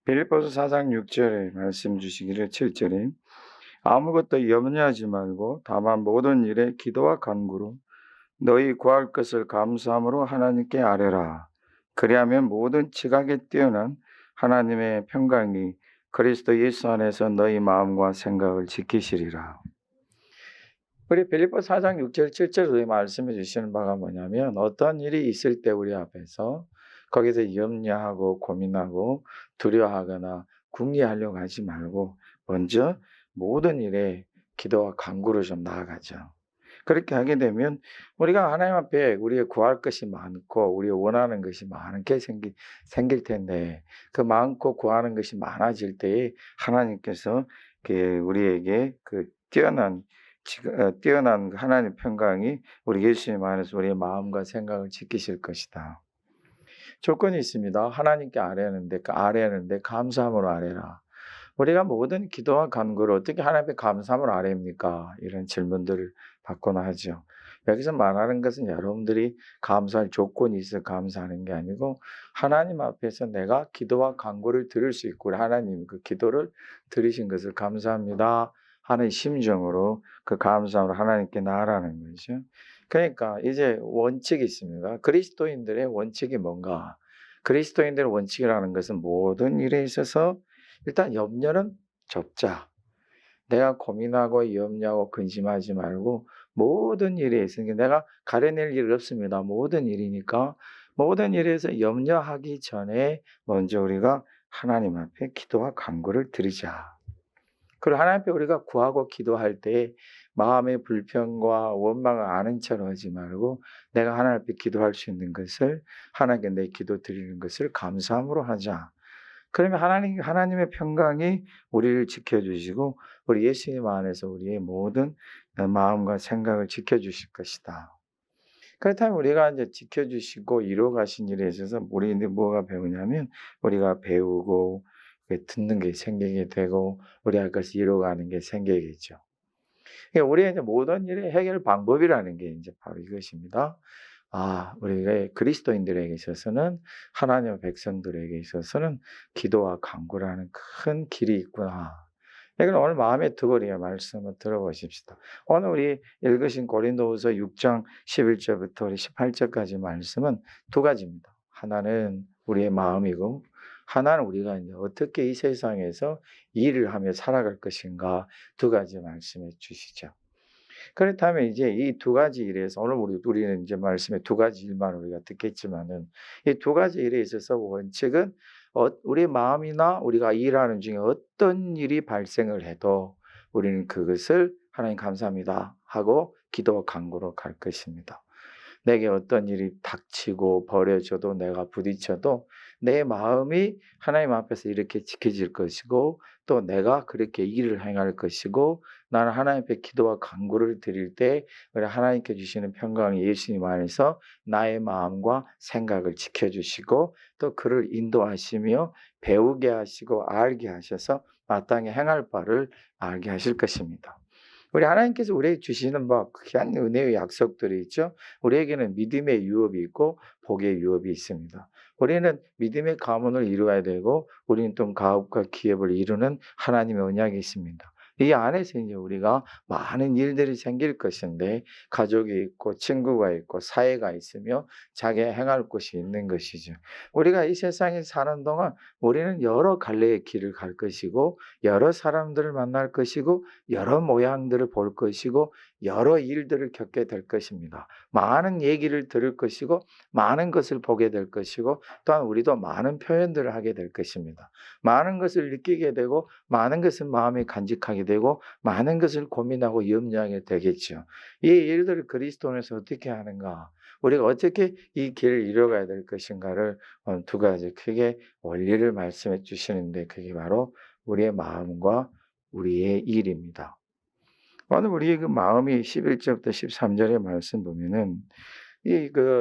빌립보서 4장 6절에 말씀 주시기를 7절에 아무것도 염려하지 말고 다만 모든 일에 기도와 간구로 너희 구할 것을 감사함으로 하나님께 아뢰라. 그리하면 모든 지각에 뛰어난 하나님의 평강이 그리스도 예수 안에서 너희 마음과 생각을 지키시리라. 우리 빌립보 4장 6절 7절에 말씀해 주시는 바가 뭐냐면 어떤 일이 있을 때 우리 앞에서 거기서 염려하고 고민하고 두려워하거나 궁리하려고 하지 말고 먼저 모든 일에 기도와 간구로 좀 나아가죠. 그렇게 하게 되면 우리가 하나님 앞에 우리의 구할 것이 많고 우리 원하는 것이 많게 생길 텐데 그 많고 구하는 것이 많아질 때에 하나님께서 우리에게 뛰어난 하나님의 평강이 우리 예수님 안에서 우리의 마음과 생각을 지키실 것이다. 조건이 있습니다. 하나님께 아뢰는데 감사함으로 아뢰라. 우리가 모든 기도와 간구를 어떻게 하나님께 감사함으로 아뢰입니까? 이런 질문들을 받곤 하죠. 여기서 말하는 것은 여러분들이 감사할 조건이 있어 감사하는 게 아니고 하나님 앞에서 내가 기도와 간구를 들을 수 있고 하나님 그 기도를 들으신 것을 감사합니다 하는 심정으로 그 감사함으로 하나님께 나아가는 거죠. 그러니까 이제 원칙이 있습니다. 그리스도인들의 원칙이 뭔가? 그리스도인들의 원칙이라는 것은 모든 일에 있어서 일단 염려는 접자. 내가 고민하고 염려하고 근심하지 말고 모든 일에 있으니까 내가 가려낼 일 없습니다. 모든 일이니까 모든 일에서 염려하기 전에 먼저 우리가 하나님 앞에 기도와 간구를 드리자. 그리고 하나님 앞에 우리가 구하고 기도할 때 마음의 불평과 원망을 아는 척 하지 말고 내가 하나님 앞에 기도할 수 있는 것을 하나님께 내 기도 드리는 것을 감사함으로 하자. 그러면 하나님의 평강이 우리를 지켜주시고 우리 예수님 안에서 우리의 모든 마음과 생각을 지켜주실 것이다. 그렇다면 우리가 이제 지켜주시고 이루어 가신 일에 있어서 우리는 뭐가 배우냐면 우리가 배우고 듣는 게 생기게 되고 우리가 그것을 이루어가는 게 생기겠죠. 그러니까 우리의 이제 모든 일의 해결 방법이라는 게 이제 바로 이것입니다. 우리가 그리스도인들에게 있어서는 하나님의 백성들에게 있어서는 기도와 간구라는 큰 길이 있구나. 이걸 오늘 마음에 두고 우리가 말씀을 들어보십시다. 오늘 우리 읽으신 고린도후서 6장 11절부터 18절까지 말씀은 두 가지입니다. 하나는 우리의 마음이고 하나는 우리가 이제 어떻게 이 세상에서 일을 하며 살아갈 것인가 두 가지 말씀해 주시죠. 그렇다면 이제 이 두 가지 일에서 오늘 우리는 이제 말씀에 두 가지 일만 우리가 듣겠지만은 이 두 가지 일에 있어서 원칙은 우리 마음이나 우리가 일하는 중에 어떤 일이 발생을 해도 우리는 그것을 하나님 감사합니다 하고 기도와 간구로 갈 것입니다. 내게 어떤 일이 닥치고 버려져도 내가 부딪혀도 내 마음이 하나님 앞에서 이렇게 지켜질 것이고 또 내가 그렇게 일을 행할 것이고 나는 하나님 앞에 기도와 간구를 드릴 때 하나님께 주시는 평강이 예수님 안에서 나의 마음과 생각을 지켜주시고 또 그를 인도하시며 배우게 하시고 알게 하셔서 마땅히 행할 바를 알게 하실 것입니다. 우리 하나님께서 우리에게 주시는 귀한 은혜의 약속들이 있죠. 우리에게는 믿음의 유업이 있고 복의 유업이 있습니다. 우리는 믿음의 가문을 이루어야 되고 우리는 또 가업과 기업을 이루는 하나님의 언약이 있습니다. 이 안에서 이제 우리가 많은 일들이 생길 것인데 가족이 있고 친구가 있고 사회가 있으며 자기의 행할 곳이 있는 것이죠. 우리가 이 세상에 사는 동안 우리는 여러 갈래의 길을 갈 것이고 여러 사람들을 만날 것이고 여러 모양들을 볼 것이고 여러 일들을 겪게 될 것입니다. 많은 얘기를 들을 것이고 많은 것을 보게 될 것이고 또한 우리도 많은 표현들을 하게 될 것입니다. 많은 것을 느끼게 되고 많은 것을 마음에 간직하게 되고 많은 것을 고민하고 염려하게 되겠죠. 이 일들을 그리스도 안에서 어떻게 하는가? 우리가 어떻게 이 길을 이뤄가야 될 것인가를 두 가지 크게 원리를 말씀해 주시는데 그게 바로 우리의 마음과 우리의 일입니다. 오늘 우리의 그 마음이 11절부터 13절의 말씀 보면은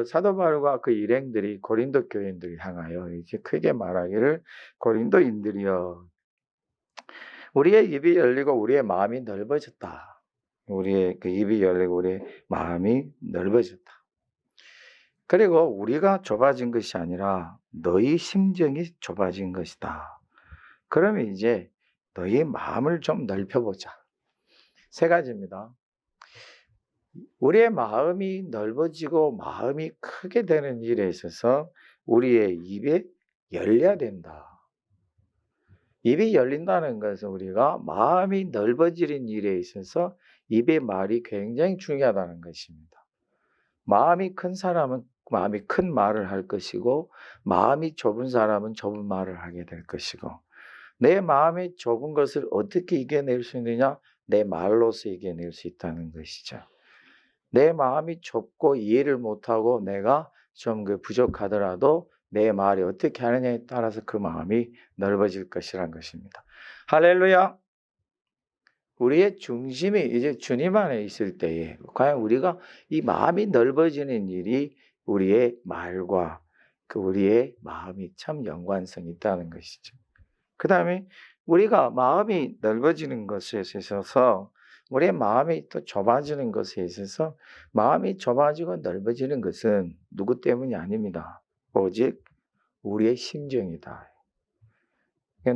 사도 바울과 그 일행들이 고린도 교인들을 향하여 이제 크게 말하기를 고린도인들이여 우리의 입이 열리고 우리의 마음이 넓어졌다. 우리의 그 입이 열리고 우리의 마음이 넓어졌다. 그리고 우리가 좁아진 것이 아니라 너희 심정이 좁아진 것이다. 그러면 이제 너희 마음을 좀 넓혀보자. 세 가지입니다. 우리의 마음이 넓어지고 마음이 크게 되는 일에 있어서 우리의 입이 열려야 된다. 입이 열린다는 것은 우리가 마음이 넓어지는 일에 있어서 입의 말이 굉장히 중요하다는 것입니다. 마음이 큰 사람은 마음이 큰 말을 할 것이고, 마음이 좁은 사람은 좁은 말을 하게 될 것이고, 내 마음이 좁은 것을 어떻게 이겨낼 수 있느냐? 내 말로서 이겨낼 수 있다는 것이죠. 내 마음이 좁고 이해를 못하고 내가 좀 부족하더라도 내 말이 어떻게 하느냐에 따라서 그 마음이 넓어질 것이란 것입니다. 할렐루야! 우리의 중심이 이제 주님 안에 있을 때에 과연 우리가 이 마음이 넓어지는 일이 우리의 말과 우리의 마음이 참 연관성이 있다는 것이죠. 그 다음에 우리가 마음이 넓어지는 것에 있어서 우리의 마음이 또 좁아지는 것에 있어서 마음이 좁아지고 넓어지는 것은 누구 때문이 아닙니다. 오직 우리의 심정이다.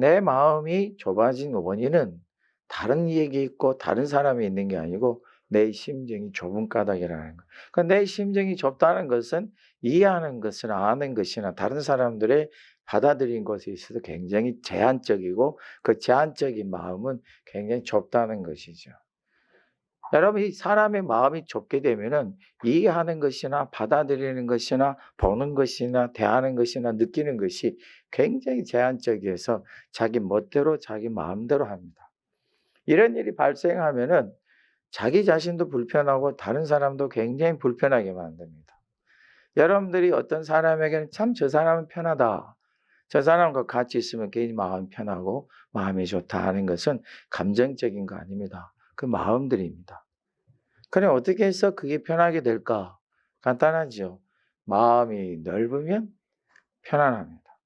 내 마음이 좁아진 원인은 다른 얘기 있고 다른 사람이 있는 게 아니고 내 심정이 좁은 까닭이라는 거. 그러니까 내 심정이 좁다는 것은 이해하는 것이나 아는 것이나 다른 사람들의 받아들인 것에 있어서 굉장히 제한적이고 그 제한적인 마음은 굉장히 좁다는 것이죠. 여러분, 이 사람의 마음이 좁게 되면은 이해하는 것이나 받아들이는 것이나 보는 것이나 대하는 것이나 느끼는 것이 굉장히 제한적이어서 자기 멋대로 자기 마음대로 합니다. 이런 일이 발생하면은 자기 자신도 불편하고 다른 사람도 굉장히 불편하게 만듭니다. 여러분들이 어떤 사람에게는 참 저 사람은 편하다, 저 사람과 같이 있으면 괜히 마음 편하고 마음이 좋다 하는 것은 감정적인 거 아닙니다. 그 마음들입니다. 그럼 어떻게 해서 그게 편하게 될까? 간단하죠. 마음이 넓으면 편안합니다.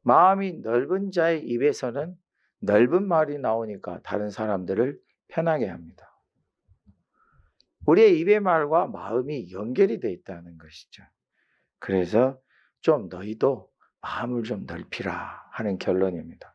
마음이 넓은 자의 입에서는 넓은 말이 나오니까 다른 사람들을 편하게 합니다. 우리의 입의 말과 마음이 연결이 되어 있다는 것이죠. 그래서 좀 너희도 마음을 좀 넓히라 하는 결론입니다.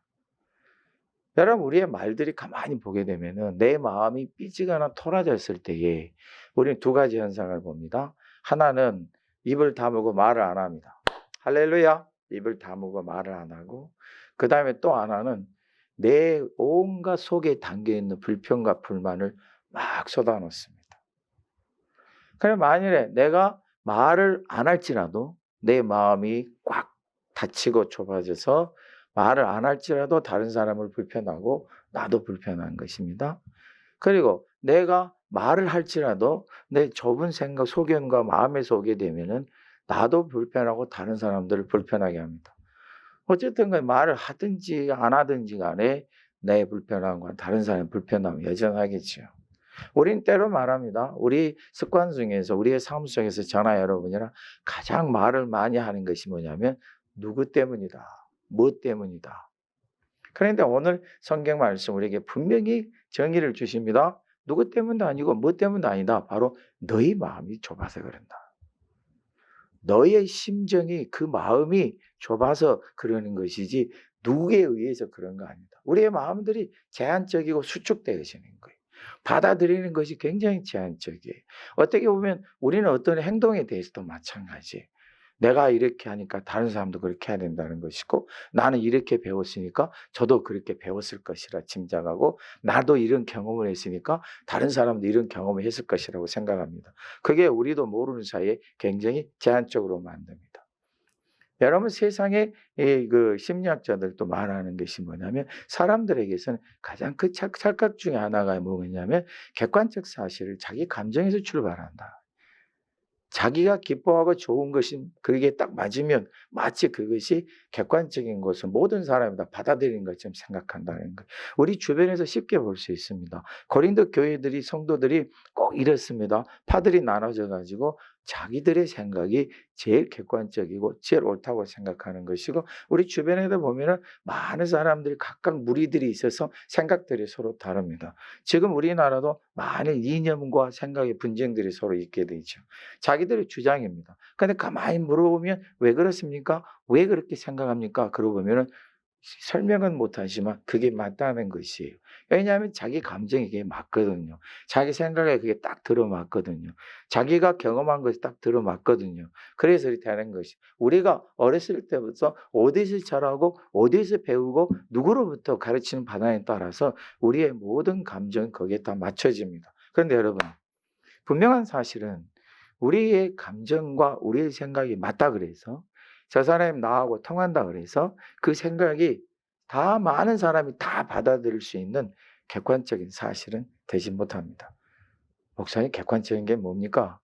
여러분, 우리의 말들이 가만히 보게 되면은 내 마음이 삐지거나 토라졌을 때에 우리는 두 가지 현상을 봅니다. 하나는 입을 다물고 말을 안 합니다. 할렐루야! 입을 다물고 말을 안 하고, 그 다음에 또 하나는 내 온갖 속에 담겨있는 불평과 불만을 막 쏟아놓습니다. 그럼 만일에 내가 말을 안 할지라도 내 마음이 꽉 닫히고 좁아져서 말을 안 할지라도 다른 사람을 불편하고 나도 불편한 것입니다. 그리고 내가 말을 할지라도 내 좁은 생각, 소견과 마음에서 오게 되면은 나도 불편하고 다른 사람들을 불편하게 합니다. 어쨌든 말을 하든지 안 하든지 간에 내 불편함과 다른 사람의 불편함이 여전하겠죠. 우린 때로 말합니다. 우리 습관 중에서 우리의 삶 속에서 저나 여러분이랑 가장 말을 많이 하는 것이 뭐냐면 누구 때문이다, 뭐 때문이다. 그런데 오늘 성경 말씀 우리에게 분명히 정의를 주십니다. 누구 때문도 아니고 뭐 때문도 아니다. 바로 너희 마음이 좁아서 그런다. 너의 심정이, 그 마음이 좁아서 그러는 것이지 누구에 의해서 그런 거 아니다. 우리의 마음들이 제한적이고 수축되어지는 거예요. 받아들이는 것이 굉장히 제한적이에요. 어떻게 보면 우리는 어떤 행동에 대해서도 마찬가지예요. 내가 이렇게 하니까 다른 사람도 그렇게 해야 된다는 것이고, 나는 이렇게 배웠으니까 저도 그렇게 배웠을 것이라 짐작하고, 나도 이런 경험을 했으니까 다른 사람도 이런 경험을 했을 것이라고 생각합니다. 그게 우리도 모르는 사이에 굉장히 제한적으로 만듭니다. 여러분, 세상에 그 심리학자들도 말하는 것이 뭐냐면 사람들에게서는 가장 그 착각 중에 하나가 뭐냐면 객관적 사실을 자기 감정에서 출발한다. 자기가 기뻐하고 좋은 것이 그게 딱 맞으면 마치 그것이 객관적인 것을 모든 사람이 다 받아들이는 것처럼 생각한다는 거예요. 우리 주변에서 쉽게 볼 수 있습니다. 고린도 교회들이, 성도들이 꼭 이렇습니다. 파들이 나눠져 가지고 자기들의 생각이 제일 객관적이고 제일 옳다고 생각하는 것이고, 우리 주변에도 보면은 많은 사람들이 각각 무리들이 있어서 생각들이 서로 다릅니다. 지금 우리나라도 많은 이념과 생각의 분쟁들이 서로 있게 되죠. 자기들의 주장입니다. 근데 가만히 물어보면 왜 그렇습니까? 왜 그렇게 생각합니까? 그러고 보면은 설명은 못하지만 그게 맞다는 것이에요. 왜냐하면 자기 감정이 그게 맞거든요. 자기 생각에 그게 딱 들어맞거든요. 자기가 경험한 것이 딱 들어맞거든요. 그래서 이렇게 하는 것이 우리가 어렸을 때부터 어디서 자라고 어디서 배우고 누구로부터 가르치는 바다에 따라서 우리의 모든 감정이 거기에 다 맞춰집니다. 그런데 여러분, 분명한 사실은 우리의 감정과 우리의 생각이 맞다 그래서 저 사람이 나하고 통한다 그래서 그 생각이 다 많은 사람이 다 받아들일 수 있는 객관적인 사실은 되지 못합니다. 목사님, 객관적인 게 뭡니까?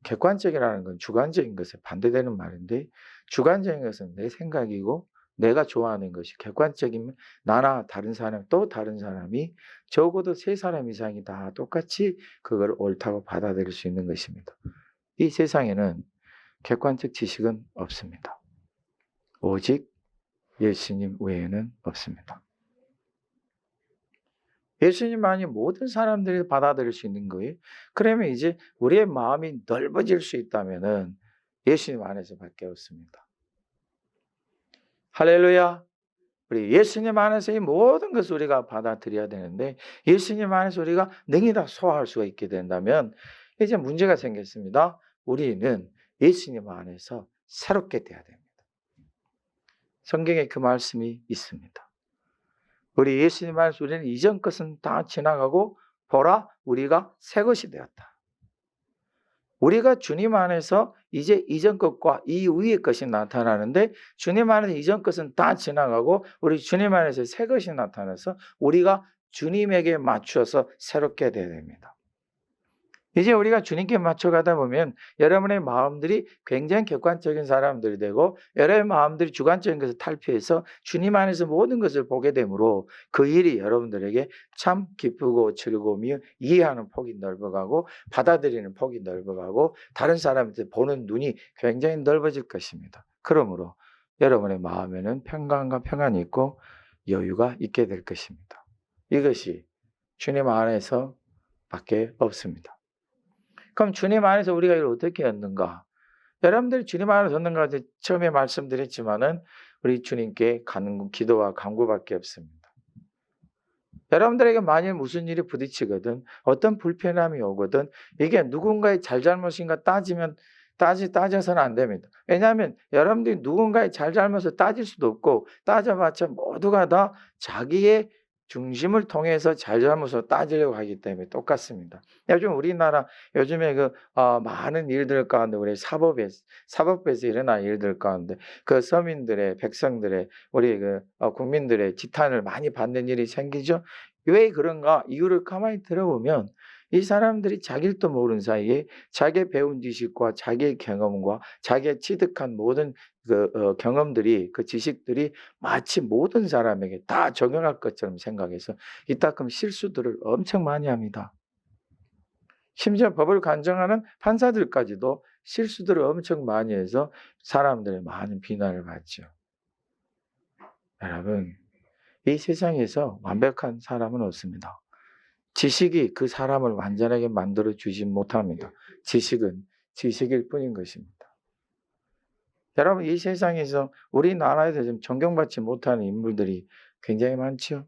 객관적이라는 건 주관적인 것에 반대되는 말인데, 주관적인 것은 내 생각이고 내가 좋아하는 것이, 객관적이면 나나 다른 사람 또 다른 사람이 적어도 3사람 이상이 다 똑같이 그걸 옳다고 받아들일 수 있는 것입니다. 이 세상에는 객관적 지식은 없습니다. 오직 예수님 외에는 없습니다. 예수님만이 모든 사람들이 받아들일 수 있는 거예요. 그러면 이제 우리의 마음이 넓어질 수 있다면은 예수님 안에서밖에 없습니다. 할렐루야. 우리 예수님 안에서 이 모든 것을 우리가 받아들여야 되는데, 예수님 안에서 우리가 능히 다 소화할 수가 있게 된다면 이제 문제가 생겼습니다. 우리는 예수님 안에서 새롭게 돼야 됩니다. 성경에 그 말씀이 있습니다. 우리 예수님 안에서 우리는 이전 것은 다 지나가고 보라, 우리가 새 것이 되었다. 우리가 주님 안에서 이제 이전 것과 이 위의 것이 나타나는데, 주님 안에서 이전 것은 다 지나가고 우리 주님 안에서 새 것이 나타나서 우리가 주님에게 맞추어서 새롭게 되어야 됩니다. 이제 우리가 주님께 맞춰가다 보면 여러분의 마음들이 굉장히 객관적인 사람들이 되고 여러분의 마음들이 주관적인 것을 탈피해서 주님 안에서 모든 것을 보게 되므로 그 일이 여러분들에게 참 기쁘고 즐거우며 이해하는 폭이 넓어가고 받아들이는 폭이 넓어가고 다른 사람한테 보는 눈이 굉장히 넓어질 것입니다. 그러므로 여러분의 마음에는 평강과 평안이 있고 여유가 있게 될 것입니다. 이것이 주님 안에서 밖에 없습니다. 그럼 주님 안에서 우리가 이걸 어떻게 얻는가? 여러분들이 주님 안에서 얻는가 처음에 말씀드렸지만은 우리 주님께 가는 기도와 간구밖에 없습니다. 여러분들에게 만일 무슨 일이 부딪히거든, 어떤 불편함이 오거든, 이게 누군가의 잘잘못인가 따져서는 안 됩니다. 왜냐하면 여러분들이 누군가의 잘잘못을 따질 수도 없고 따져봤자 모두가 다 자기의 중심을 통해서 잘잘못을 따지려고 하기 때문에 똑같습니다. 요즘 우리나라 요즘에 많은 일들 가운데 우리 사법에서 일어난 일들 가운데 그 서민들의 백성들의 우리 국민들의 지탄을 많이 받는 일이 생기죠. 왜 그런가? 이유를 가만히 들어보면 이 사람들이 자기도 모르는 사이에 자기의 배운 지식과 자기의 경험과 자기의 취득한 모든 경험들이, 그 지식들이 마치 모든 사람에게 다 적용할 것처럼 생각해서 이따금 실수들을 엄청 많이 합니다. 심지어 법을 간정하는 판사들까지도 실수들을 엄청 많이 해서 사람들의 많은 비난을 받죠. 여러분, 이 세상에서 완벽한 사람은 없습니다. 지식이 그 사람을 완전하게 만들어 주지 못합니다. 지식은 지식일 뿐인 것입니다. 여러분, 이 세상에서 우리나라에서 지금 존경받지 못하는 인물들이 굉장히 많죠.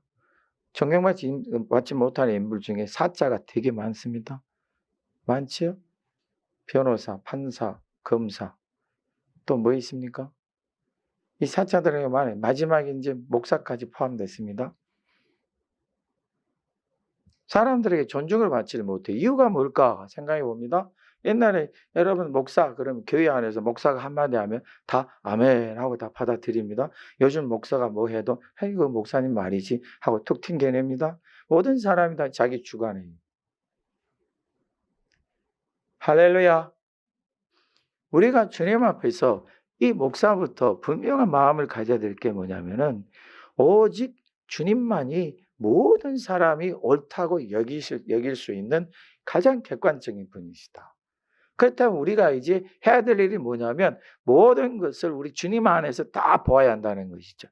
존경받지 못하는 인물 중에 사자가 되게 많습니다. 많죠? 변호사, 판사, 검사, 또 뭐 있습니까? 이 사자들에게 말해 마지막에 이제 목사까지 포함됐습니다. 사람들에게 존중을 받지를 못해. 이유가 뭘까 생각해 봅니다. 옛날에 여러분 목사 그러면 교회 안에서 목사가 한마디 하면 다 아멘 하고 다 받아들입니다. 요즘 목사가 뭐 해도 그 목사님 말이지 하고 툭 튕겨냅니다. 모든 사람이 다 자기 주관이에요. 할렐루야. 우리가 주님 앞에서 이 목사부터 분명한 마음을 가져야 될 게 뭐냐면은 오직 주님만이 모든 사람이 옳다고 여길 수 있는 가장 객관적인 분이시다. 그렇다면 우리가 이제 해야 될 일이 뭐냐면 모든 것을 우리 주님 안에서 다 보아야 한다는 것이죠.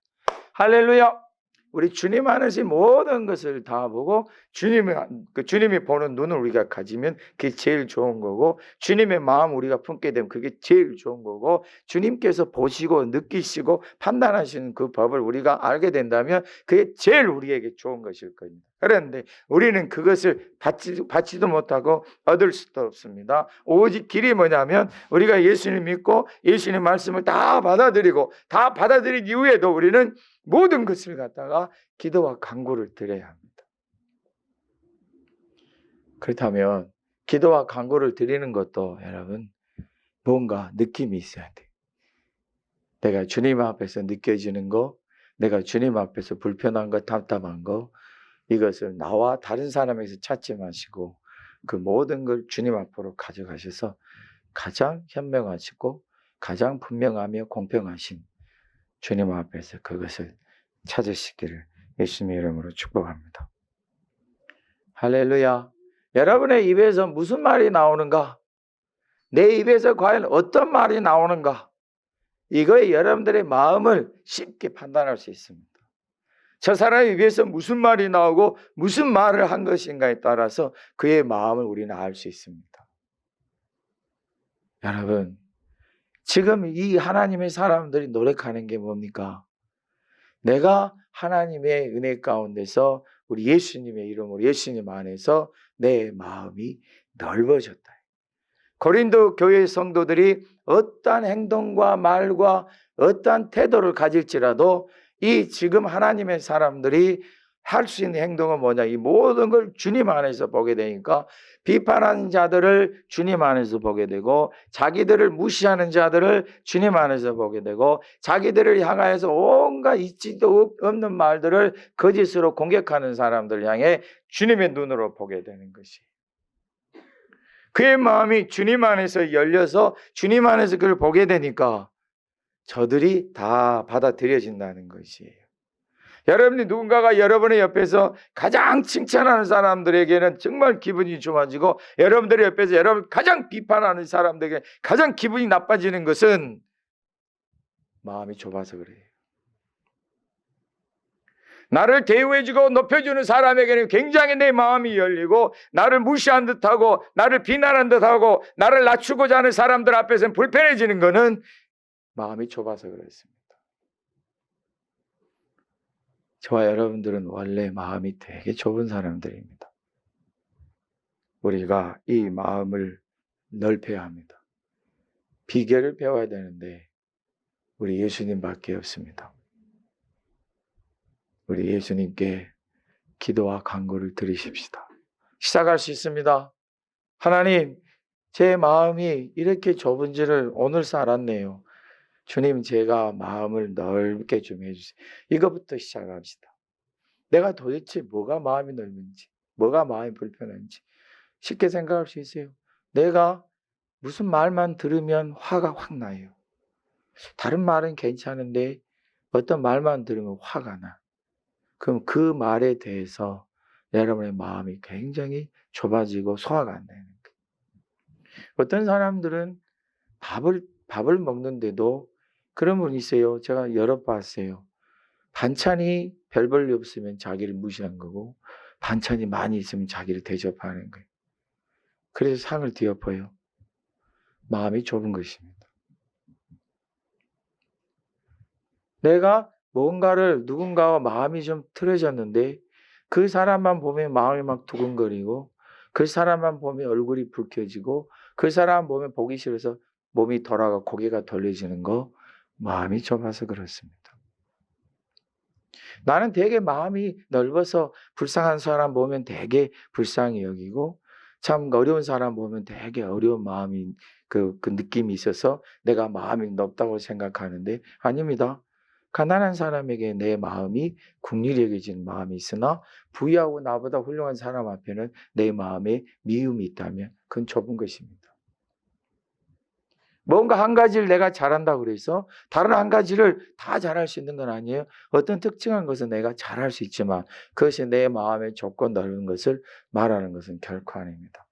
할렐루야. 우리 주님 안에서 모든 것을 다 보고 주님이 보는 눈을 우리가 가지면 그게 제일 좋은 거고, 주님의 마음 우리가 품게 되면 그게 제일 좋은 거고, 주님께서 보시고 느끼시고 판단하시는 그 법을 우리가 알게 된다면 그게 제일 우리에게 좋은 것일 겁니다. 그런데 우리는 그것을 받지도 못하고 얻을 수도 없습니다. 오직 길이 뭐냐면 우리가 예수님 믿고 예수님 말씀을 다 받아들이고, 다 받아들인 이후에도 우리는 모든 것을 갖다가 기도와 간구를 드려야 합니다. 그렇다면 기도와 간구를 드리는 것도 여러분 뭔가 느낌이 있어야 돼요. 내가 주님 앞에서 느껴지는 거, 내가 주님 앞에서 불편한 거, 답답한 거, 이것을 나와 다른 사람에서 찾지 마시고 그 모든 걸 주님 앞으로 가져가셔서 가장 현명하시고 가장 분명하며 공평하신 주님 앞에서 그것을 찾으시기를 예수님의 이름으로 축복합니다. 할렐루야. 여러분의 입에서 무슨 말이 나오는가? 내 입에서 과연 어떤 말이 나오는가? 이거에 여러분들의 마음을 쉽게 판단할 수 있습니다. 저 사람의 입에서 무슨 말이 나오고 무슨 말을 한 것인가에 따라서 그의 마음을 우리는 알 수 있습니다. 여러분, 지금 이 하나님의 사람들이 노력하는 게 뭡니까? 내가 하나님의 은혜 가운데서 우리 예수님의 이름으로 예수님 안에서 내 마음이 넓어졌다. 고린도 교회 성도들이 어떠한 행동과 말과 어떠한 태도를 가질지라도 이 지금 하나님의 사람들이 할 수 있는 행동은 뭐냐? 이 모든 걸 주님 안에서 보게 되니까 비판하는 자들을 주님 안에서 보게 되고, 자기들을 무시하는 자들을 주님 안에서 보게 되고, 자기들을 향하여서 온갖 있지도 없는 말들을 거짓으로 공격하는 사람들을 향해 주님의 눈으로 보게 되는 것이, 그의 마음이 주님 안에서 열려서 주님 안에서 그걸 보게 되니까 저들이 다 받아들여진다는 것이에요. 여러분이 누군가가 여러분의 옆에서 가장 칭찬하는 사람들에게는 정말 기분이 좋아지고, 여러분들의 옆에서 여러분 가장 비판하는 사람들에게 가장 기분이 나빠지는 것은 마음이 좁아서 그래요. 나를 대우해주고 높여주는 사람에게는 굉장히 내 마음이 열리고, 나를 무시한 듯하고 나를 비난한 듯하고 나를 낮추고자 하는 사람들 앞에서는 불편해지는 것은 마음이 좁아서 그렇습니다. 저와 여러분들은 원래 마음이 되게 좁은 사람들입니다. 우리가 이 마음을 넓혀야 합니다. 비결을 배워야 되는데 우리 예수님밖에 없습니다. 우리 예수님께 기도와 간구를 드리십시다. 시작할 수 있습니다. 하나님, 제 마음이 이렇게 좁은지를 오늘서 알았네요. 주님, 제가 마음을 넓게 좀 해주세요. 이거부터 시작합시다. 내가 도대체 뭐가 마음이 넓은지, 뭐가 마음이 불편한지 쉽게 생각할 수 있어요. 내가 무슨 말만 들으면 화가 확 나요. 다른 말은 괜찮은데 어떤 말만 들으면 화가 나. 그럼 그 말에 대해서 여러분의 마음이 굉장히 좁아지고 소화가 안 되는 거예요. 어떤 사람들은 밥을 먹는데도 그런 분이 있어요. 제가 여러 봤어요. 반찬이 별 볼일 없으면 자기를 무시한 거고, 반찬이 많이 있으면 자기를 대접하는 거예요. 그래서 상을 뒤엎어요. 마음이 좁은 것입니다. 내가 뭔가를 누군가와 마음이 좀 틀어졌는데 그 사람만 보면 마음이 막 두근거리고, 그 사람만 보면 얼굴이 붉혀지고, 그 사람 보면 보기 싫어서 몸이 돌아가 고개가 돌려지는 거, 마음이 좁아서 그렇습니다. 나는 되게 마음이 넓어서 불쌍한 사람 보면 되게 불쌍히 여기고, 참 어려운 사람 보면 되게 어려운 마음이 그 느낌이 있어서 내가 마음이 넓다고 생각하는데 아닙니다. 가난한 사람에게 내 마음이 긍휼히 여겨지는 마음이 있으나 부유하고 나보다 훌륭한 사람 앞에는 내 마음에 미움이 있다면 그건 좁은 것입니다. 뭔가 한 가지를 내가 잘한다고 그래서 다른 한 가지를 다 잘할 수 있는 건 아니에요. 어떤 특징한 것은 내가 잘할 수 있지만 그것이 내 마음에 좁고 넓은 것을 말하는 것은 결코 아닙니다.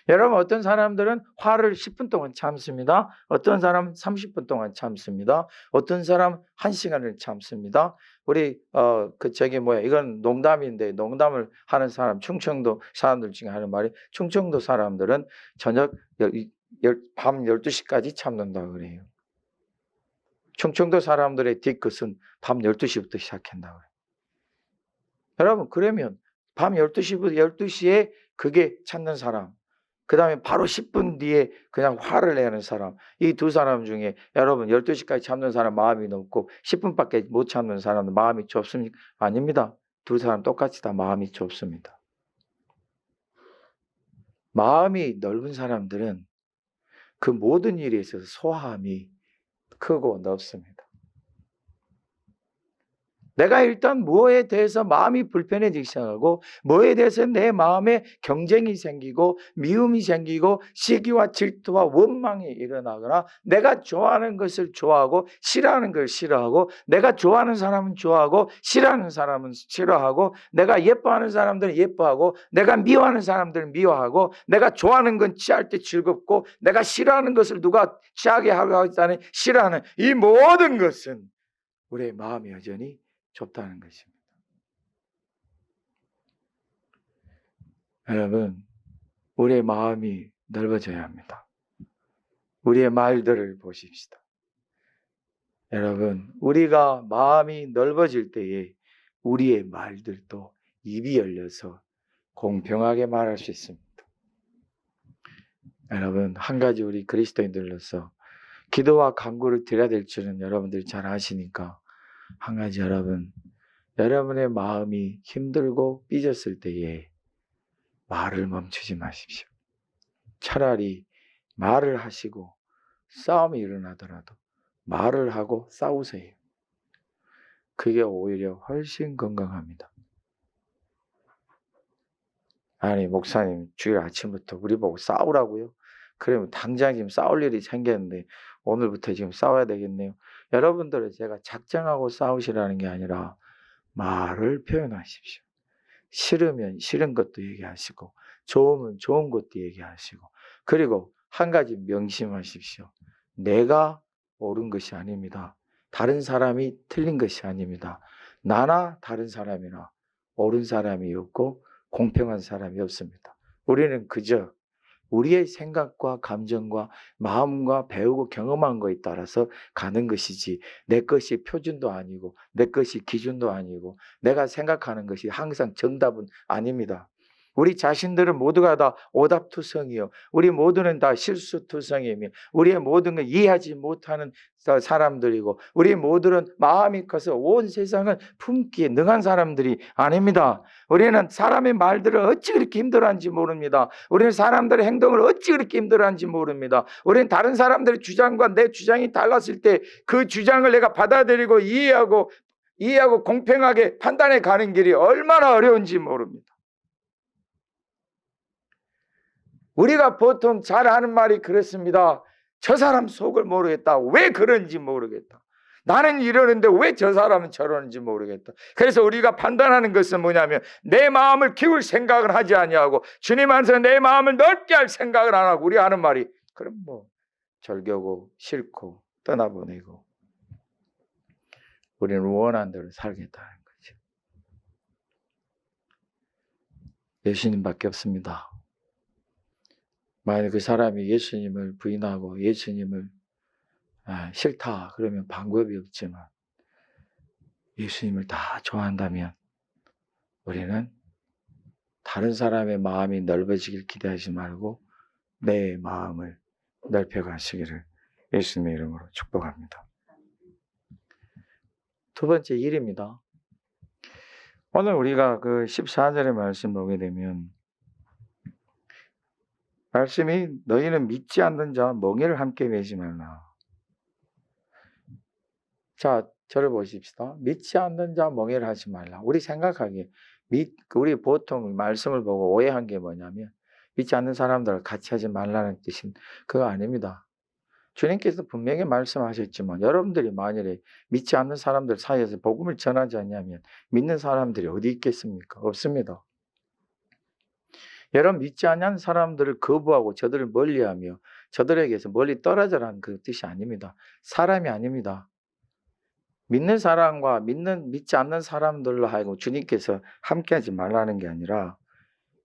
여러분 어떤 사람들은 화를 10분 동안 참습니다. 어떤 사람은 30분 동안 참습니다. 어떤 사람은 1시간을 참습니다. 우리 이건 농담인데 농담을 하는 사람 충청도 사람들 중에 하는 말이 충청도 사람들은 저녁 밤 12시까지 참는다 그래요. 충청도 사람들의 뒤끝은 밤 12시부터 시작한다고 그래요. 여러분 그러면 밤 12시부터 12시에 그게 참는 사람, 그 다음에 바로 10분 뒤에 그냥 화를 내는 사람, 이 두 사람 중에 여러분 12시까지 참는 사람 마음이 높고 10분밖에 못 참는 사람은 마음이 좁습니까? 아닙니다. 두 사람 똑같이 다 마음이 좁습니다. 마음이 넓은 사람들은 그 모든 일에 있어서 소함이 크고 넓습니다. 내가 일단 뭐에 대해서 마음이 불편해지기 시작하고 뭐에 대해서 내 마음에 경쟁이 생기고 미움이 생기고 시기와 질투와 원망이 일어나거나 내가 좋아하는 것을 좋아하고 싫어하는 걸 싫어하고 내가 좋아하는 사람은 좋아하고 싫어하는 사람은 싫어하고 내가 예뻐하는 사람들은 예뻐하고 내가 미워하는 사람들은 미워하고 내가 좋아하는 건 취할 때 즐겁고 내가 싫어하는 것을 누가 취하게 하고 있다는 싫어하는 이 모든 것은 우리의 마음이 여전히 좁다는 것입니다. 여러분, 우리의 마음이 넓어져야 합니다. 우리의 말들을 보십시다. 여러분, 우리가 마음이 넓어질 때에 우리의 말들도 입이 열려서 공평하게 말할 수 있습니다. 여러분, 한 가지 우리 그리스도인들로서 기도와 간구를 드려야 될 줄은 여러분들이 잘 아시니까 한 가지 여러분의 마음이 힘들고 삐졌을 때에 말을 멈추지 마십시오. 차라리 말을 하시고 싸움이 일어나더라도 말을 하고 싸우세요. 그게 오히려 훨씬 건강합니다. 아니 목사님 주일 아침부터 우리 보고 싸우라고요? 그러면 당장 지금 싸울 일이 생겼는데 오늘부터 지금 싸워야 되겠네요. 여러분들은 제가 작정하고 싸우시라는 게 아니라 말을 표현하십시오. 싫으면 싫은 것도 얘기하시고 좋으면 좋은 것도 얘기하시고 그리고 한 가지 명심하십시오. 내가 옳은 것이 아닙니다. 다른 사람이 틀린 것이 아닙니다. 나나 다른 사람이나 옳은 사람이 없고 공평한 사람이 없습니다. 우리는 그저 우리의 생각과 감정과 마음과 배우고 경험한 거에 따라서 가는 것이지 내 것이 표준도 아니고 내 것이 기준도 아니고 내가 생각하는 것이 항상 정답은 아닙니다. 우리 자신들은 모두가 다 오답투성이요. 우리 모두는 다 실수투성이며 우리의 모든 걸 이해하지 못하는 사람들이고 우리 모두는 마음이 커서 온 세상을 품기에 능한 사람들이 아닙니다. 우리는 사람의 말들을 어찌 그렇게 힘들어하는지 모릅니다. 우리는 사람들의 행동을 어찌 그렇게 힘들어하는지 모릅니다. 우리는 다른 사람들의 주장과 내 주장이 달랐을 때 그 주장을 내가 받아들이고 이해하고 공평하게 판단해 가는 길이 얼마나 어려운지 모릅니다. 우리가 보통 잘 하는 말이 그렇습니다. 저 사람 속을 모르겠다. 왜 그런지 모르겠다. 나는 이러는데 왜 저 사람은 저러는지 모르겠다. 그래서 우리가 판단하는 것은 뭐냐면 내 마음을 키울 생각을 하지 아니하고 주님 안에서 내 마음을 넓게 할 생각을 안 하고 우리가 하는 말이 그럼 뭐 절교고 싫고 떠나보내고 우리는 원하는 대로 살겠다는 거죠. 예수님밖에 없습니다. 만약 그 사람이 예수님을 부인하고 예수님을 싫다 그러면 방법이 없지만 예수님을 다 좋아한다면 우리는 다른 사람의 마음이 넓어지길 기대하지 말고 내 마음을 넓혀가시기를 예수님의 이름으로 축복합니다. 두 번째 일입니다. 오늘 우리가 그 14절의 말씀 보게 되면 말씀이 너희는 믿지 않는 자와 멍에를 함께 매지 말라. 자, 저를 보십시다. 믿지 않는 자 멍에를 하지 말라. 우리 생각하기에 우리 보통 말씀을 보고 오해한 게 뭐냐면 믿지 않는 사람들을 같이 하지 말라는 뜻인 그거 아닙니다. 주님께서 분명히 말씀하셨지만 여러분들이 만일에 믿지 않는 사람들 사이에서 복음을 전하지 않냐면 믿는 사람들이 어디 있겠습니까? 없습니다. 여러분 믿지 않는 사람들을 거부하고 저들을 멀리하며 저들에게서 멀리 떨어져라는 그 뜻이 아닙니다. 사람이 아닙니다. 믿는 사람과 믿지 않는 사람들로 하여금 주님께서 함께하지 말라는 게 아니라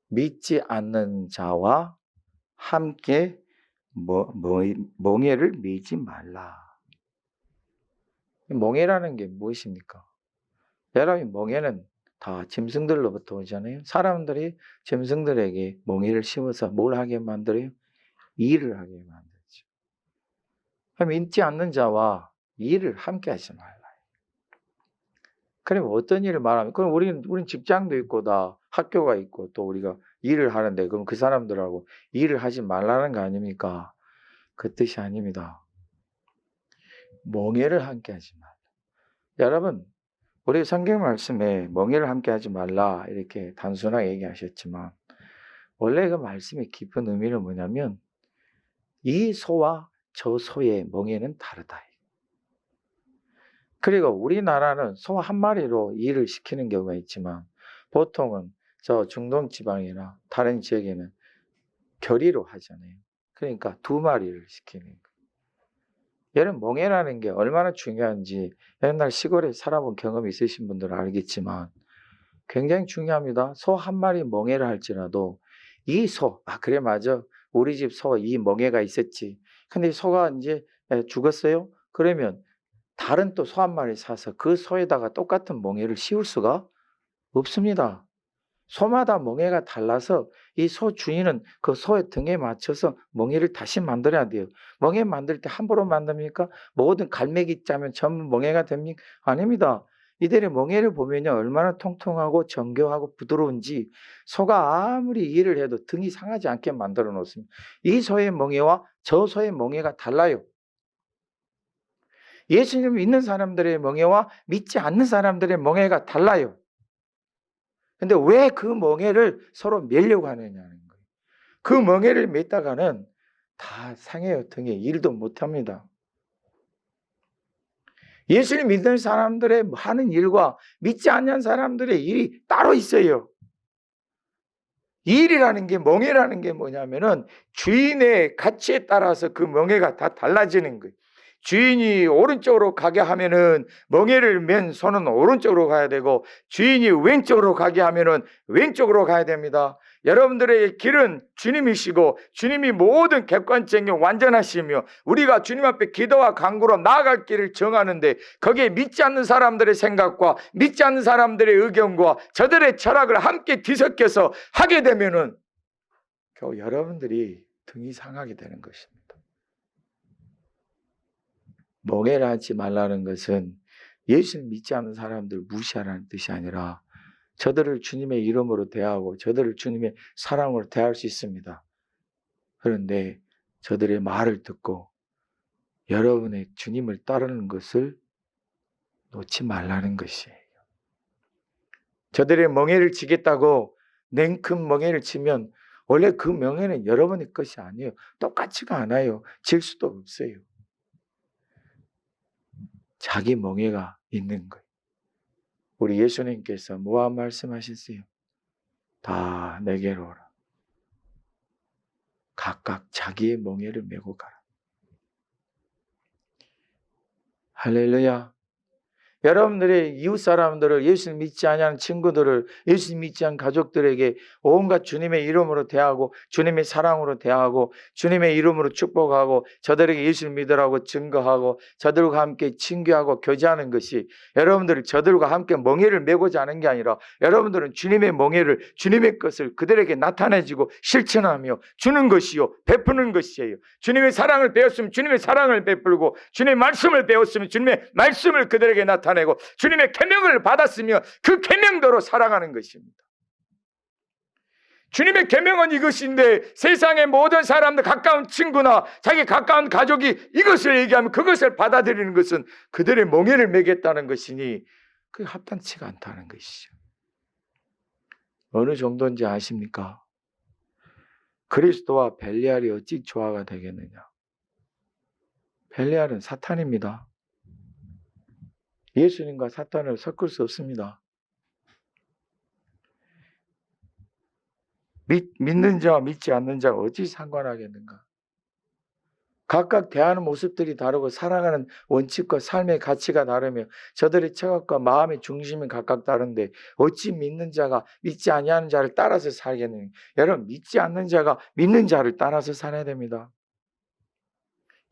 믿지 않는 자와 함께 멍에를 매지 말라. 멍에라는 게 무엇입니까? 여러분 멍에는 다 짐승들로부터 오잖아요. 사람들이 짐승들에게 멍에를 심어서 뭘 하게 만들어요? 일을 하게 만들죠. 믿지 않는 자와 일을 함께 하지 말라. 그럼 어떤 일을 말하면, 그럼 우리는 직장도 있고 다 학교가 있고 또 우리가 일을 하는데 그럼 그 사람들하고 일을 하지 말라는 거 아닙니까? 그 뜻이 아닙니다. 멍에를 함께 하지 말라. 여러분, 우리 성경 말씀에 멍에를 함께 하지 말라 이렇게 단순하게 얘기하셨지만 원래 그 말씀의 깊은 의미는 뭐냐면 이 소와 저 소의 멍에는 다르다. 그리고 우리나라는 소 한 마리로 일을 시키는 경우가 있지만 보통은 저 중동 지방이나 다른 지역에는 결의로 하잖아요. 그러니까 두 마리를 시키는 거예요. 얘는 멍에라는 게 얼마나 중요한지 옛날 시골에 살아본 경험이 있으신 분들은 알겠지만 굉장히 중요합니다. 소 한 마리 멍에를 할지라도 이 소, 그래 맞아. 우리 집 소 이 멍에가 있었지. 근데 소가 이제 죽었어요. 그러면 다른 또 소 한 마리 사서 그 소에다가 똑같은 멍에를 씌울 수가 없습니다. 소마다 멍에가 달라서 이 소 주인은 그 소의 등에 맞춰서 멍에를 다시 만들어야 돼요. 멍에 만들 때 함부로 만듭니까? 모든 갈매기 짜면 전부 멍에가 됩니까? 아닙니다. 이들의 멍에를 보면요 얼마나 통통하고 정교하고 부드러운지 소가 아무리 일을 해도 등이 상하지 않게 만들어 놓습니다. 이 소의 멍에와 저 소의 멍에가 달라요. 예수님을 믿는 사람들의 멍에와 믿지 않는 사람들의 멍에가 달라요. 근데 왜 그 멍에를 서로 매려고 하느냐는 거예요. 그 멍에를 맸다가는 다 상해요. 등에 일도 못합니다. 예수님 믿는 사람들의 하는 일과 믿지 않는 사람들의 일이 따로 있어요. 일이라는 게 멍에라는 게 뭐냐면은 주인의 가치에 따라서 그 멍에가 다 달라지는 거예요. 주인이 오른쪽으로 가게 하면은 멍에를 맨 손은 오른쪽으로 가야 되고 주인이 왼쪽으로 가게 하면은 왼쪽으로 가야 됩니다. 여러분들의 길은 주님이시고 주님이 모든 객관적인 완전하시며 우리가 주님 앞에 기도와 간구로 나아갈 길을 정하는데 거기에 믿지 않는 사람들의 생각과 믿지 않는 사람들의 의견과 저들의 철학을 함께 뒤섞여서 하게 되면은 겨우 여러분들이 등이 상하게 되는 것입니다. 멍에를 하지 말라는 것은 예수를 믿지 않는 사람들을 무시하라는 뜻이 아니라 저들을 주님의 이름으로 대하고 저들을 주님의 사랑으로 대할 수 있습니다. 그런데 저들의 말을 듣고 여러분의 주님을 따르는 것을 놓지 말라는 것이에요. 저들의 멍에를 치겠다고 냉큼 멍에를 치면 원래 그 멍에는 여러분의 것이 아니에요. 똑같지가 않아요. 질 수도 없어요. 자기 멍에가 있는 거예요. 우리 예수님께서 뭐한 말씀하셨어요? 다 내게로 오라. 각각 자기의 멍에를 메고 가라. 할렐루야. 여러분들의 이웃 사람들을 예수 믿지 않는 친구들을 예수 믿지 않는 가족들에게 온갖 주님의 이름으로 대하고 주님의 사랑으로 대하고 주님의 이름으로 축복하고 저들에게 예수를 믿으라고 증거하고 저들과 함께 친교하고 교제하는 것이 여러분들이 저들과 함께 멍에를 메고자 하는 게 아니라 여러분들은 주님의 멍에를 주님의 것을 그들에게 나타내주고 실천하며 주는 것이요 베푸는 것이에요. 주님의 사랑을 배웠으면 주님의 사랑을 베풀고 주님의 말씀을 배웠으면 주님의 말씀을 그들에게 나타내고 주님의 계명을 받았으며 그 계명대로 살아가는 것입니다. 주님의 계명은 이것인데 세상의 모든 사람들 가까운 친구나 자기 가까운 가족이 이것을 얘기하면 그것을 받아들이는 것은 그들의 멍에를 매겠다는 것이니 그게 합당치가 않다는 것이죠. 어느 정도인지 아십니까? 그리스도와 벨리알이 어찌 조화가 되겠느냐? 벨리알은 사탄입니다. 예수님과 사탄을 섞을 수 없습니다. 믿는 자와 믿지 않는 자가 어찌 상관하겠는가? 각각 대하는 모습들이 다르고 살아가는 원칙과 삶의 가치가 다르며 저들의 처각과 마음의 중심이 각각 다른데 어찌 믿는 자가 믿지 아니하는 자를 따라서 살겠느냐. 여러분, 믿지 않는 자가 믿는 자를 따라서 살아야 됩니다.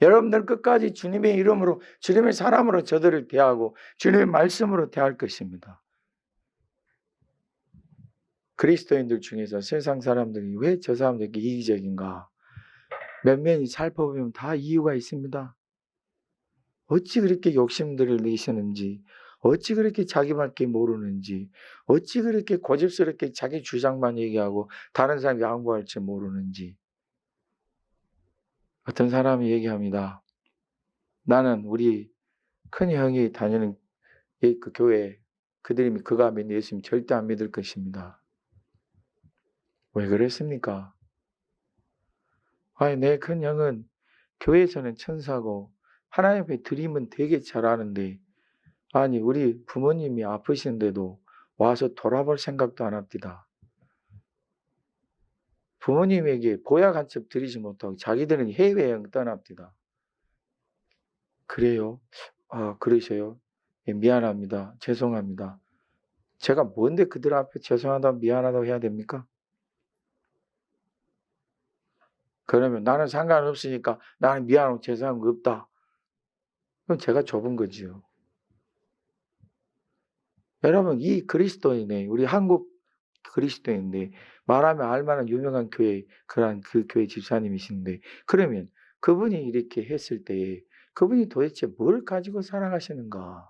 여러분들 끝까지 주님의 이름으로 주님의 사람으로 저들을 대하고 주님의 말씀으로 대할 것입니다. 그리스도인들 중에서 세상 사람들이 왜 저 사람들에게 이기적인가? 면면히 살펴보면 다 이유가 있습니다. 어찌 그렇게 욕심들을 내시는지, 어찌 그렇게 자기밖에 모르는지, 어찌 그렇게 고집스럽게 자기 주장만 얘기하고 다른 사람이 양보할 줄 모르는지. 어떤 사람이 얘기합니다. 나는 우리 큰 형이 다니는 그 교회, 그들이 그가 믿는 예수님 절대 안 믿을 것입니다. 왜 그랬습니까? 아니, 내 큰 형은 교회에서는 천사고 하나님 앞에 드리면 되게 잘하는데, 아니 우리 부모님이 아프신데도 와서 돌아볼 생각도 안 합니다. 부모님에게 보약 한 첩 드리지 못하고 자기들은 해외여행 떠납니다. 그래요? 아, 그러셔요? 예, 미안합니다. 죄송합니다. 제가 뭔데 그들 앞에 죄송하다고 미안하다고 해야 됩니까? 그러면 나는 상관없으니까 나는 미안하고 죄송한 거 없다. 그럼 제가 좁은 거지요. 여러분, 이 그리스도인의 우리 한국 그리스도인인데 말하면 알만한 유명한 교회 그런 그 교회 집사님이신데 그러면 그분이 이렇게 했을 때에 그분이 도대체 뭘 가지고 살아가시는가?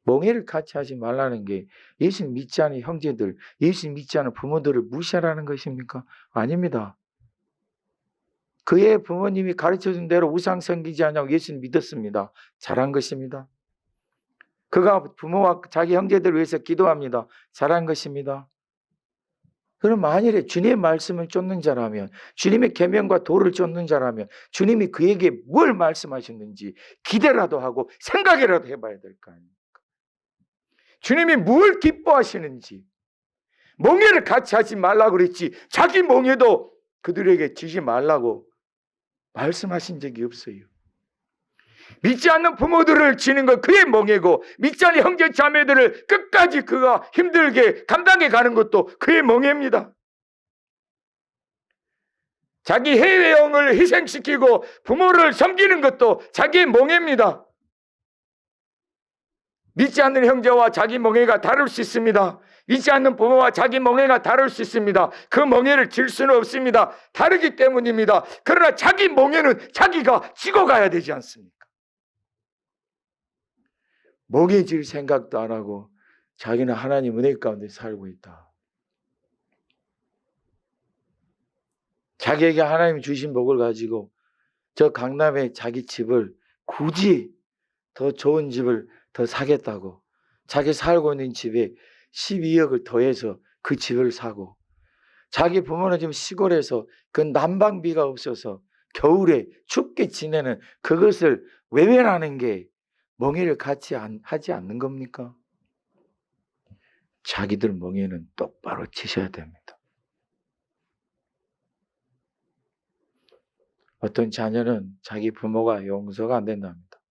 멍해를 같이 하지 말라는 게 예수 믿지 않은 형제들, 예수 믿지 않은 부모들을 무시하라는 것입니까? 아닙니다. 그의 부모님이 가르쳐준 대로 우상 섬기지 않냐고 예수는 믿었습니다. 잘한 것입니다. 그가 부모와 자기 형제들을 위해서 기도합니다. 잘한 것입니다. 그럼 만일에 주님의 말씀을 쫓는 자라면, 주님의 계명과 도를 쫓는 자라면 주님이 그에게 뭘 말씀하셨는지 기대라도 하고 생각이라도 해봐야 될 거 아닙니까? 주님이 뭘 기뻐하시는지. 멍에를 같이 하지 말라고 그랬지 자기 멍에도 그들에게 지지 말라고 말씀하신 적이 없어요. 믿지 않는 부모들을 지는 건 그의 멍에고 믿지 않는 형제 자매들을 끝까지 그가 힘들게 감당해 가는 것도 그의 멍에입니다. 자기 해외여행을 희생시키고 부모를 섬기는 것도 자기의 멍에입니다. 믿지 않는 형제와 자기 멍에가 다를 수 있습니다. 믿지 않는 부모와 자기 멍에가 다를 수 있습니다. 그 멍에를 질 수는 없습니다. 다르기 때문입니다. 그러나 자기 멍에는 자기가 지고 가야 되지 않습니까? 멍해질 생각도 안 하고 자기는 하나님 은혜 가운데 살고 있다. 자기에게 하나님이 주신 복을 가지고 저 강남에 자기 집을 굳이 더 좋은 집을 더 사겠다고 자기 살고 있는 집에 12억을 더해서 그 집을 사고 자기 부모는 지금 시골에서 그 난방비가 없어서 겨울에 춥게 지내는 그것을 외면하는 게 멍해를 같이 하지 않는 겁니까? 자기들 멍에는 똑바로 치셔야 됩니다. 어떤 자녀는 자기 부모가 용서가 안 된답니다.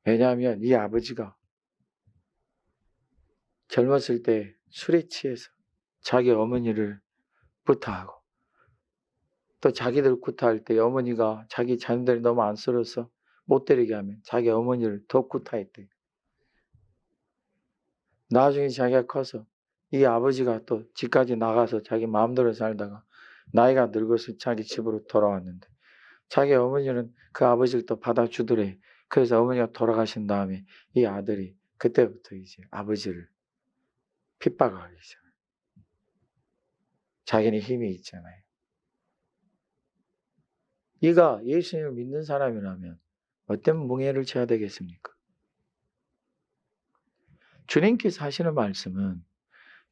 왜냐하면 이 아버지가 젊었을 때 술에 취해서 자기 어머니를 구타하고 또 자기들 구타할 때 어머니가 자기 자녀들이 너무 안쓰러워서 못 때리게 하면 자기 어머니를 더 구타했대. 나중에 자기가 커서 이 아버지가 또 집까지 나가서 자기 마음대로 살다가 나이가 늙어서 자기 집으로 돌아왔는데 자기 어머니는 그 아버지를 또 받아주더래. 그래서 어머니가 돌아가신 다음에 이 아들이 그때부터 이제 아버지를 핍박하기 시작해요. 자기는 힘이 있잖아요. 네가 예수님을 믿는 사람이라면 어떤 멍해를 쳐야 되겠습니까? 주님께서 하시는 말씀은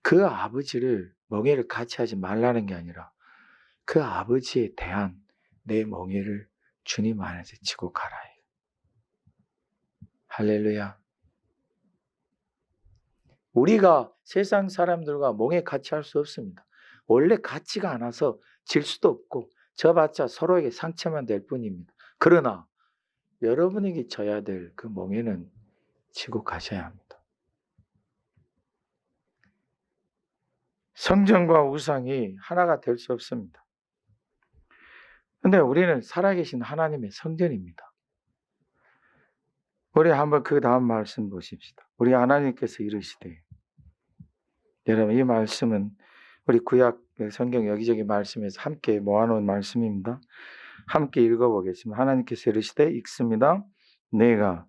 그 아버지를 멍해를 같이 하지 말라는 게 아니라 그 아버지에 대한 내 멍해를 주님 안에서 치고 가라. 할렐루야. 우리가 세상 사람들과 멍에 같이 할 수 없습니다. 원래 같지가 않아서 질 수도 없고 져봤자 서로에게 상처만 될 뿐입니다. 그러나 여러분에게 져야 될 그 멍에는 지고 가셔야 합니다. 성전과 우상이 하나가 될 수 없습니다. 그런데 우리는 살아계신 하나님의 성전입니다. 우리 한번 그 다음 말씀 보십시다. 우리 하나님께서 이르시되, 여러분 이 말씀은 우리 구약 성경 여기저기 말씀에서 함께 모아놓은 말씀입니다. 함께 읽어보겠습니다. 하나님께서 이르시되, 읽습니다. 내가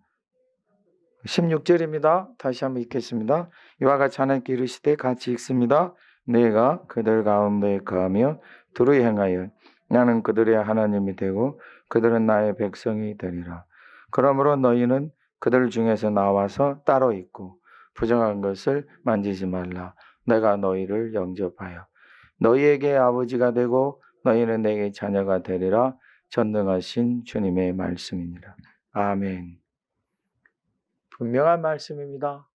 16절입니다. 다시 한번 읽겠습니다. 이와 같이 하나님께 이르시되, 같이 읽습니다. 내가 그들 가운데 거하며 두루 행하여 나는 그들의 하나님이 되고 그들은 나의 백성이 되리라. 그러므로 너희는 그들 중에서 나와서 따로 있고 부정한 것을 만지지 말라. 내가 너희를 영접하여 너희에게 아버지가 되고 너희는 내게 자녀가 되리라. 전능하신 주님의 말씀이니라. 아멘. 분명한 말씀입니다.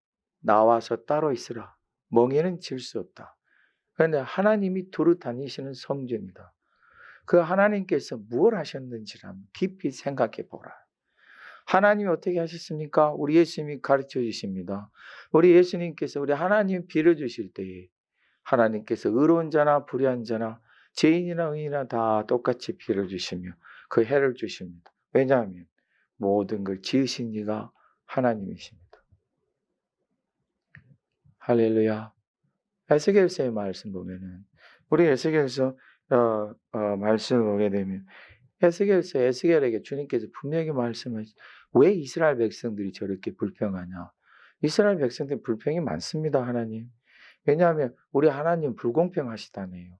나와서 따로 있으라. 멍에는 질 수 없다. 그런데 하나님이 두루 다니시는 성전이다. 그 하나님께서 무엇을 하셨는지를 한번 깊이 생각해 보라. 하나님이 어떻게 하셨습니까? 우리 예수님이 가르쳐 주십니다. 우리 예수님께서 우리 하나님 빌어주실 때에 하나님께서 의로운 자나 불의한 자나 죄인이나 의인이나 다 똑같이 빌어주시며 그 해를 주십니다. 왜냐하면 모든 걸 지으신 이가 하나님이십니다. 할렐루야. 에스겔서의 말씀 보면은 우리 에스겔서 말씀을 보게 되면 에스겔서 에스겔에게 주님께서 분명히 말씀하시죠. 왜 이스라엘 백성들이 저렇게 불평하냐? 이스라엘 백성들 불평이 많습니다, 하나님. 왜냐하면 우리 하나님 불공평하시다네요.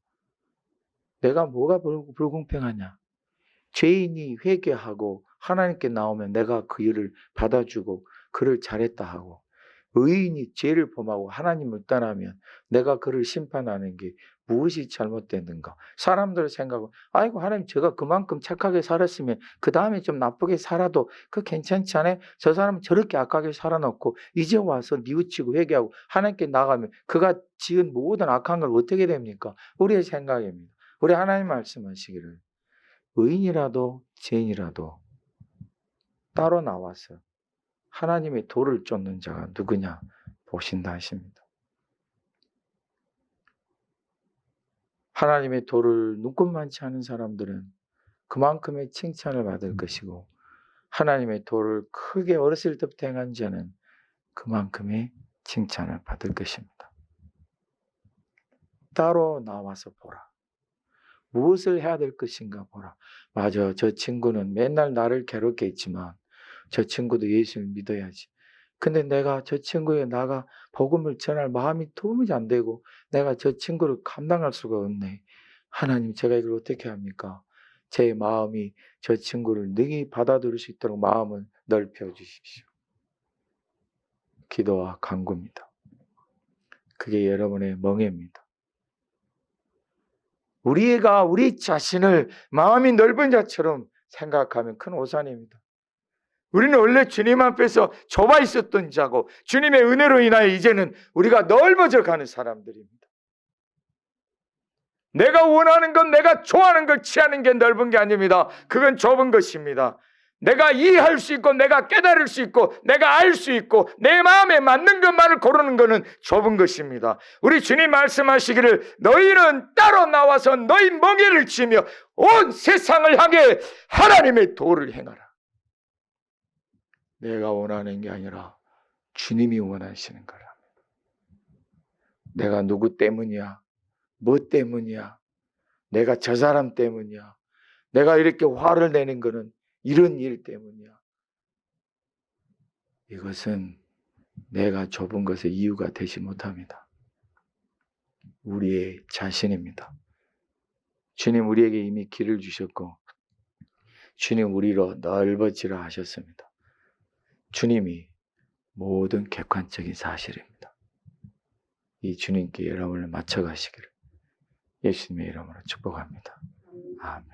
내가 뭐가 불공평하냐? 죄인이 회개하고 하나님께 나오면 내가 그 일을 받아주고 그를 잘했다 하고, 의인이 죄를 범하고 하나님을 떠나면 내가 그를 심판하는 게 무엇이 잘못됐는가? 사람들 생각은 아이고 하나님 제가 그만큼 착하게 살았으면 그 다음에 좀 나쁘게 살아도 그 괜찮지 않아요? 저 사람은 저렇게 악하게 살아놓고 이제 와서 뉘우치고 회개하고 하나님께 나가면 그가 지은 모든 악한 걸 어떻게 됩니까? 우리의 생각입니다. 우리 하나님 말씀하시기를 의인이라도 죄인이라도 따로 나와서 하나님의 도를 쫓는 자가 누구냐 보신다 하십니다. 하나님의 도를 눈꽃만치 하는 사람들은 그만큼의 칭찬을 받을 것이고 하나님의 도를 크게 어렸을 때부터 행한 자는 그만큼의 칭찬을 받을 것입니다. 따로 나와서 보라. 무엇을 해야 될 것인가 보라. 맞아, 저 친구는 맨날 나를 괴롭게 했지만 저 친구도 예수를 믿어야지. 근데 내가 저 친구에 나가 복음을 전할 마음이 도무지 안 되고 내가 저 친구를 감당할 수가 없네. 하나님 제가 이걸 어떻게 합니까? 제 마음이 저 친구를 능히 받아들일 수 있도록 마음을 넓혀 주십시오. 기도와 간구입니다. 그게 여러분의 멍에입니다. 우리가 우리 자신을 마음이 넓은 자처럼 생각하면 큰 오산입니다. 우리는 원래 주님 앞에서 좁아 있었던 자고 주님의 은혜로 인하여 이제는 우리가 넓어져 가는 사람들입니다. 내가 원하는 건 내가 좋아하는 걸 취하는 게 넓은 게 아닙니다. 그건 좁은 것입니다. 내가 이해할 수 있고 내가 깨달을 수 있고 내가 알 수 있고 내 마음에 맞는 것만을 고르는 것은 좁은 것입니다. 우리 주님 말씀하시기를 너희는 따로 나와서 너희 멍에를 치며 온 세상을 향해 하나님의 도를 행하라. 내가 원하는 게 아니라 주님이 원하시는 거라. 내가 누구 때문이야? 뭐 때문이야? 내가 저 사람 때문이야? 내가 이렇게 화를 내는 거는 이런 일 때문이야? 이것은 내가 좁은 것의 이유가 되지 못합니다. 우리의 자신입니다. 주님 우리에게 이미 길을 주셨고 주님 우리로 넓어지라 하셨습니다. 주님이 모든 객관적인 사실입니다. 이 주님께 여러분을 맞춰가시기를 예수님의 이름으로 축복합니다. 아멘.